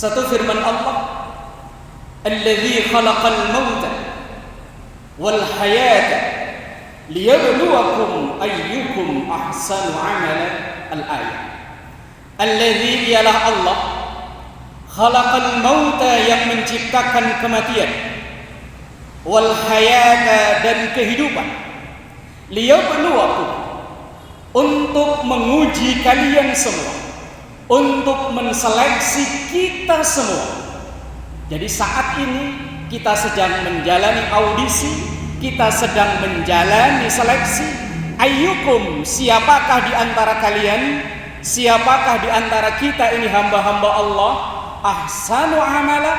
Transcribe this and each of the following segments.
Satu firman Allah, "Alladzi khalaqal mauta wal hayata liyabluwakum ayyukum ahsanu amala." Al-ayat. Alladzi ialah Allah, khalaqal mauta yang menciptakan kematian, wal hayata dan kehidupan, liyabluwakum untuk menguji kalian semua, untuk menseleksi kita semua. Jadi saat ini kita sedang menjalani audisi, kita sedang menjalani seleksi. Ayyukum, siapakah di antara kalian, siapakah di antara kita ini hamba-hamba Allah, ahsanu amala,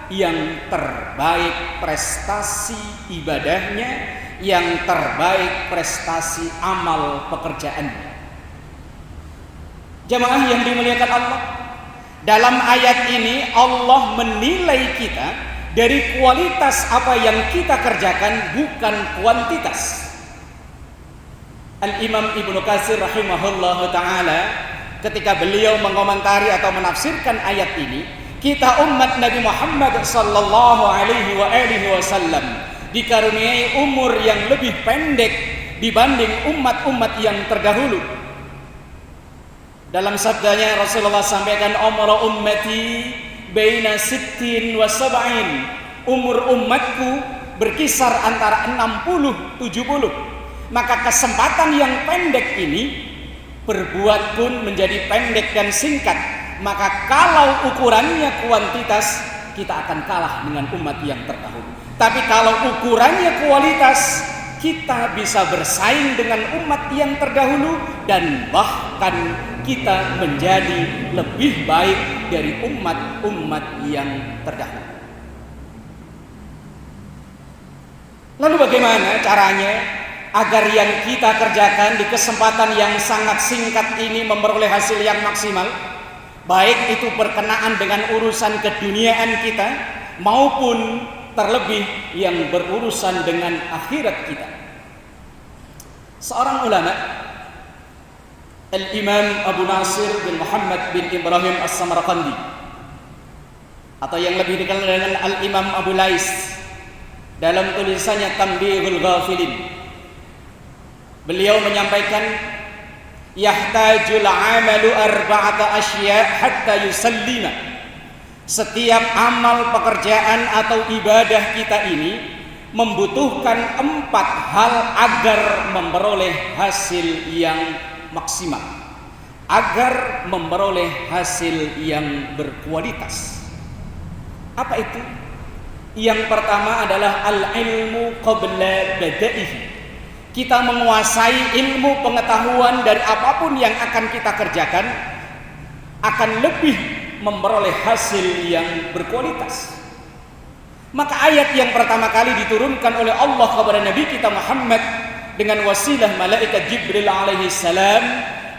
yang terbaik prestasi ibadahnya, yang terbaik prestasi amal pekerjaannya. Jamaah yang dimuliakan Allah, dalam ayat ini Allah menilai kita dari kualitas apa yang kita kerjakan, bukan kuantitas. Al-Imam Ibnu Katsir rahimahullah ta'ala ketika beliau mengomentari atau menafsirkan ayat ini, kita umat Nabi Muhammad sallallahu alaihi wasallam dikaruniai umur yang lebih pendek dibanding umat-umat yang terdahulu. Dalam sabdanya Rasulullah sampaikan, umur ummati baina sittin wa sab'in, umur umatku berkisar antara 60-70. Maka kesempatan yang pendek ini berbuat pun menjadi pendek dan singkat. Maka kalau ukurannya kuantitas, kita akan kalah dengan umat yang terdahulu. Tapi kalau ukurannya kualitas, kita bisa bersaing dengan umat yang terdahulu, dan bahkan kita menjadi lebih baik dari umat-umat yang terdahulu. Lalu bagaimana caranya agar yang kita kerjakan di kesempatan yang sangat singkat ini memperoleh hasil yang maksimal, baik itu berkenaan dengan urusan keduniaan kita maupun terlebih yang berurusan dengan akhirat kita. Seorang ulama, Al-Imam Abu Nasir bin Muhammad bin Ibrahim As-Samarqandi, atau yang lebih dikenal dengan Al-Imam Abu Lais, dalam tulisannya Tanbihul Ghafilin, beliau menyampaikan, yahtajul amalu arba'ata asya hatta yusallima. Setiap amal pekerjaan atau ibadah kita ini membutuhkan 4 hal agar memperoleh hasil yang maksimal, agar memperoleh hasil yang berkualitas. Apa itu? Yang pertama adalah al-ilmu qabla bada'ihi. Kita menguasai ilmu pengetahuan dari apapun yang akan kita kerjakan akan lebih memperoleh hasil yang berkualitas. Maka ayat yang pertama kali diturunkan oleh Allah kepada Nabi kita Muhammad dengan wasilah malaikat Jibril alaihi salam,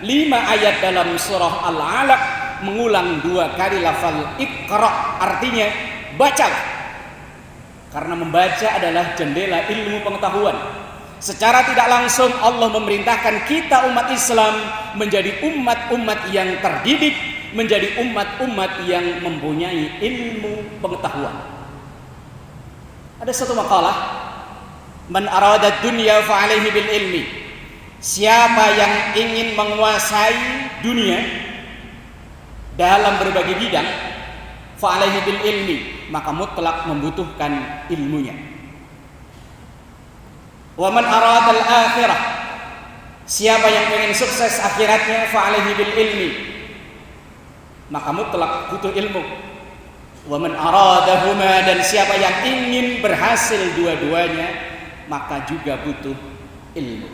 5 ayat dalam surah Al-Alaq, mengulang 2 kali lafal Iqra, artinya bacalah. Karena membaca adalah jendela ilmu pengetahuan. Secara tidak langsung Allah memerintahkan kita umat Islam menjadi umat-umat yang terdidik, menjadi umat-umat yang mempunyai ilmu pengetahuan. Ada satu makalah, man arada dunya fa alaihi bil ilmi. Siapa yang ingin menguasai dunia dalam berbagai bidang, fa alaihi bil ilmi, maka mutlak membutuhkan ilmunya. Wa man arada al-akhirah, siapa yang ingin sukses akhiratnya, fa alaihi bil ilmi, maka mutlak butuh ilmu. Wa man aradahuma, dan siapa yang ingin berhasil dua-duanya, maka juga butuh ilmu.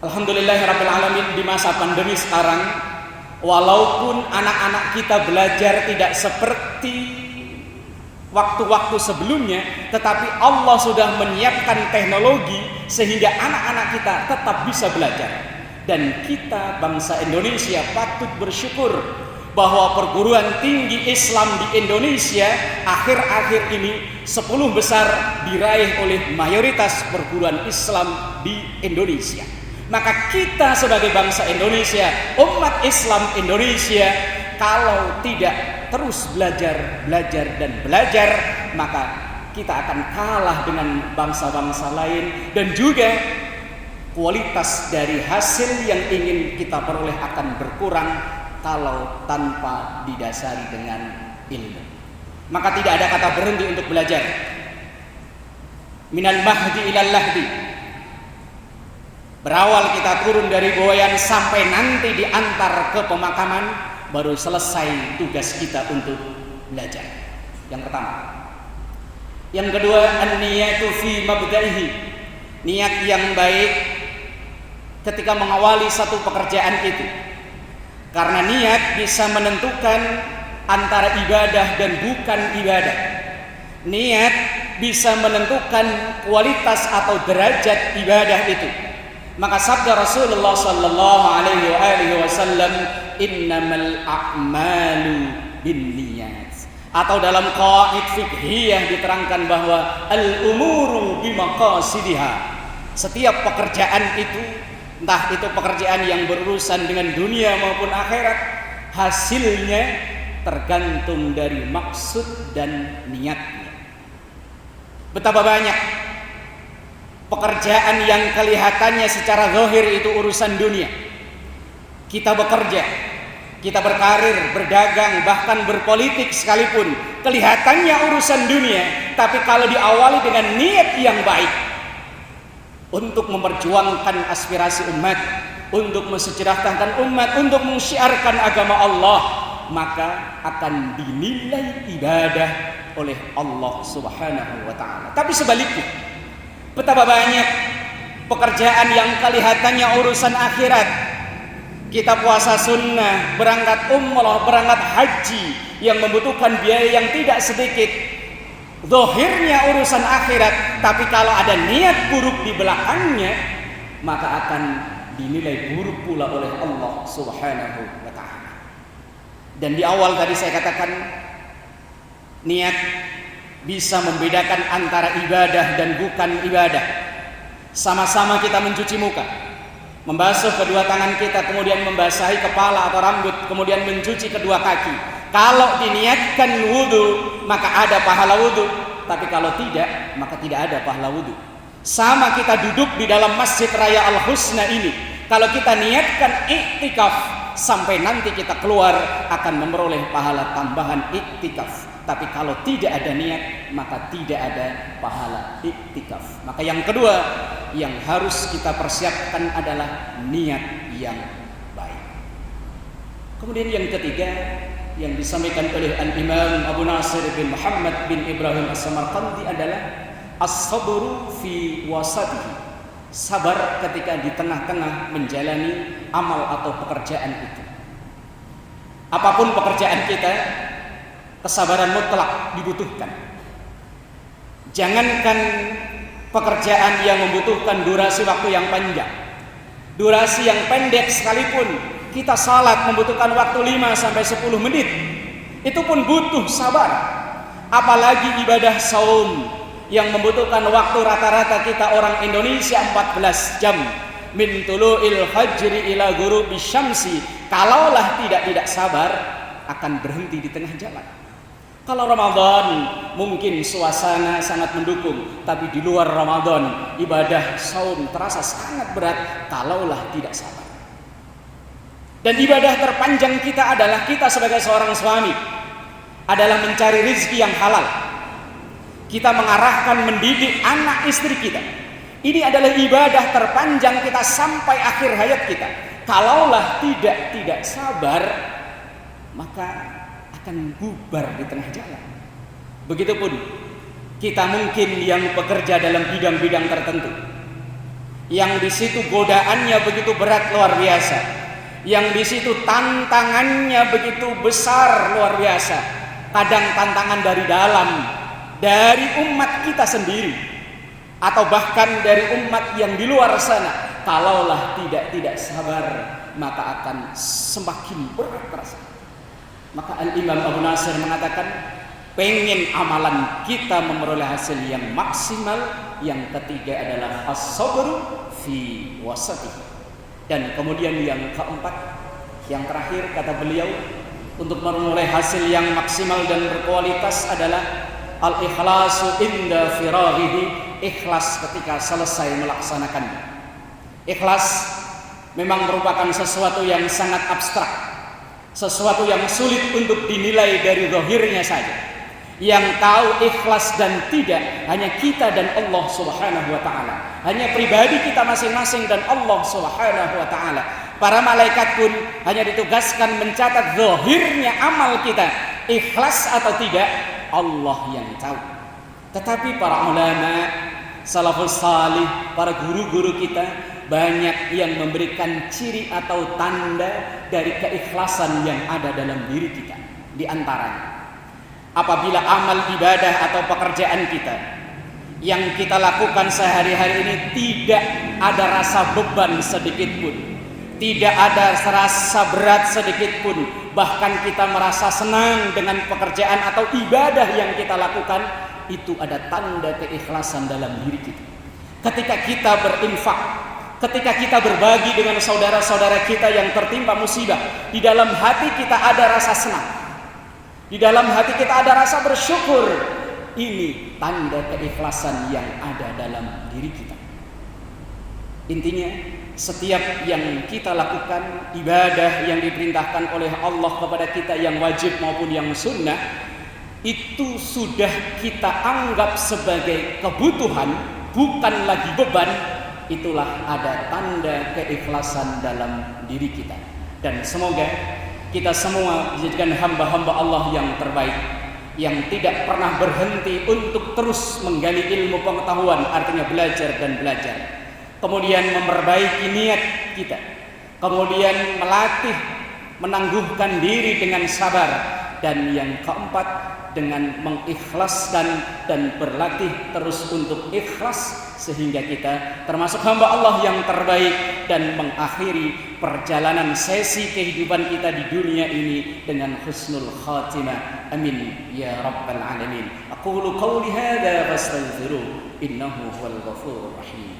Alhamdulillahirabbil alamin, di masa pandemi sekarang, walaupun anak-anak kita belajar tidak seperti waktu-waktu sebelumnya, tetapi Allah sudah menyiapkan teknologi sehingga anak-anak kita tetap bisa belajar. Dan kita bangsa Indonesia patut bersyukur bahwa perguruan tinggi Islam di Indonesia akhir-akhir ini 10 besar diraih oleh mayoritas perguruan Islam di Indonesia. Maka kita sebagai bangsa Indonesia, umat Islam Indonesia, kalau tidak terus belajar dan belajar, maka kita akan kalah dengan bangsa-bangsa lain, dan juga kualitas dari hasil yang ingin kita peroleh akan berkurang kalau tanpa didasari dengan ilmu. Maka tidak ada kata berhenti untuk belajar. Minal mahdi ilal lahdi. Berawal kita turun dari buayan sampai nanti diantar ke pemakaman, baru selesai tugas kita untuk belajar. Yang pertama. Yang kedua, an-niyatu fi mabda'ihi. Niat yang baik ketika mengawali satu pekerjaan itu. Karena niat bisa menentukan antara ibadah dan bukan ibadah. Niat bisa menentukan kualitas atau derajat ibadah itu. Maka sabda Rasulullah sallallahu alaihi wasallam, innamal a'malu binniyat. Atau dalam qaid fiqhiyah diterangkan bahwa al-umuru bimaqasidiha. Setiap pekerjaan itu, entah itu pekerjaan yang berurusan dengan dunia maupun akhirat, hasilnya tergantung dari maksud dan niatnya. Betapa banyak pekerjaan yang kelihatannya secara zahir itu urusan dunia. Kita bekerja, kita berkarir, berdagang, bahkan berpolitik sekalipun, kelihatannya urusan dunia, tapi kalau diawali dengan niat yang baik untuk memperjuangkan aspirasi umat, untuk mensejahterakan umat, untuk mensyiarkan agama Allah, maka akan dinilai ibadah oleh Allah Subhanahu wa ta'ala. Tapi sebaliknya, betapa banyak pekerjaan yang kelihatannya urusan akhirat. Kita puasa sunnah, berangkat umrah, berangkat haji yang membutuhkan biaya yang tidak sedikit. Zahirnya urusan akhirat, tapi kalau ada niat buruk di belakangnya, maka akan dinilai buruk pula oleh Allah Subhanahu wa ta'ala. Dan di awal tadi saya katakan, niat bisa membedakan antara ibadah dan bukan ibadah. Sama-sama kita mencuci muka, membasuh kedua tangan kita, kemudian membasahi kepala atau rambut, kemudian mencuci kedua kaki. Kalau diniatkan wudu, maka ada pahala wudu. Tapi kalau tidak, maka tidak ada pahala wudu. Sama kita duduk di dalam Masjid Raya Al-Husna ini, kalau kita niatkan iktikaf, sampai nanti kita keluar akan memperoleh pahala tambahan iktikaf. Tapi kalau tidak ada niat, maka tidak ada pahala iktikaf. Maka yang kedua yang harus kita persiapkan adalah niat yang baik. Kemudian yang ketiga yang disampaikan oleh Al-Imam Abu Nasir bin Muhammad bin Ibrahim As-Samarqandi adalah as-sabru fi wasatihi. Sabar ketika di tengah-tengah menjalani amal atau pekerjaan itu. Apapun pekerjaan kita, kesabaran mutlak dibutuhkan. Jangankan pekerjaan yang membutuhkan durasi waktu yang panjang, durasi yang pendek sekalipun, kita salat membutuhkan waktu 5-10 menit, itu pun butuh sabar. Apalagi ibadah saum yang membutuhkan waktu rata-rata kita orang Indonesia 14 jam, min tulu'il fajri ila ghurubi syamsi. Kalaulah tidak sabar, akan berhenti di tengah jalan. Kalau Ramadan mungkin suasana sangat mendukung, tapi di luar Ramadan ibadah saum terasa sangat berat kalaulah tidak sabar. Dan ibadah terpanjang kita adalah kita sebagai seorang suami adalah mencari rezeki yang halal. Kita mengarahkan mendidik anak istri kita. Ini adalah ibadah terpanjang kita sampai akhir hayat kita. Kalaulah tidak sabar, maka akan bubar di tengah jalan. Begitupun kita mungkin yang bekerja dalam bidang-bidang tertentu, yang di situ godaannya begitu berat luar biasa, yang di situ tantangannya begitu besar luar biasa. Kadang tantangan dari dalam, dari umat kita sendiri, atau bahkan dari umat yang di luar sana. Kalaulah tidak sabar, maka akan semakin berat terasa. Maka Al-Imam Abu Nasir mengatakan, pengen amalan kita memperoleh hasil yang maksimal, yang ketiga adalah as-sabru fi wasatihi. Dan kemudian yang keempat, yang terakhir kata beliau, untuk memulai hasil yang maksimal dan berkualitas adalah al-ikhlasu inda firaghihi, ikhlas ketika selesai melaksanakannya. Ikhlas memang merupakan sesuatu yang sangat abstrak, sesuatu yang sulit untuk dinilai dari zahirnya saja. Yang tahu ikhlas dan tidak hanya kita dan Allah Subhanahu wa taala. Hanya pribadi kita masing-masing dan Allah Subhanahu wa taala. Para malaikat pun hanya ditugaskan mencatat zahirnya amal kita, ikhlas atau tidak, Allah yang tahu. Tetapi para ulama salafus salih, para guru-guru kita banyak yang memberikan ciri atau tanda dari keikhlasan yang ada dalam diri kita. Di antaranya, apabila amal ibadah atau pekerjaan kita yang kita lakukan sehari-hari ini tidak ada rasa beban sedikit pun, tidak ada rasa berat sedikit pun, bahkan kita merasa senang dengan pekerjaan atau ibadah yang kita lakukan, itu ada tanda keikhlasan dalam diri kita. Ketika kita berinfak, ketika kita berbagi dengan saudara-saudara kita yang tertimpa musibah, di dalam hati kita ada rasa senang, di dalam hati kita ada rasa bersyukur. Ini tanda keikhlasan yang ada dalam diri kita. Intinya, setiap yang kita lakukan, ibadah yang diperintahkan oleh Allah kepada kita yang wajib maupun yang sunnah, itu sudah kita anggap sebagai kebutuhan, bukan lagi beban. Itulah ada tanda keikhlasan dalam diri kita. Dan semoga kita semua dijadikan hamba-hamba Allah yang terbaik, yang tidak pernah berhenti untuk terus menggali ilmu pengetahuan, artinya belajar dan belajar. Kemudian memperbaiki niat kita, kemudian melatih menangguhkan diri dengan sabar, dan yang keempat dengan mengikhlaskan dan berlatih terus untuk ikhlas sehingga kita termasuk hamba Allah yang terbaik dan mengakhiri perjalanan sesi kehidupan kita di dunia ini dengan husnul khatimah. Amin ya rabbal alamin. Aqulu qawli hadza fastaghfiruh innahu huwal ghafurur rahim.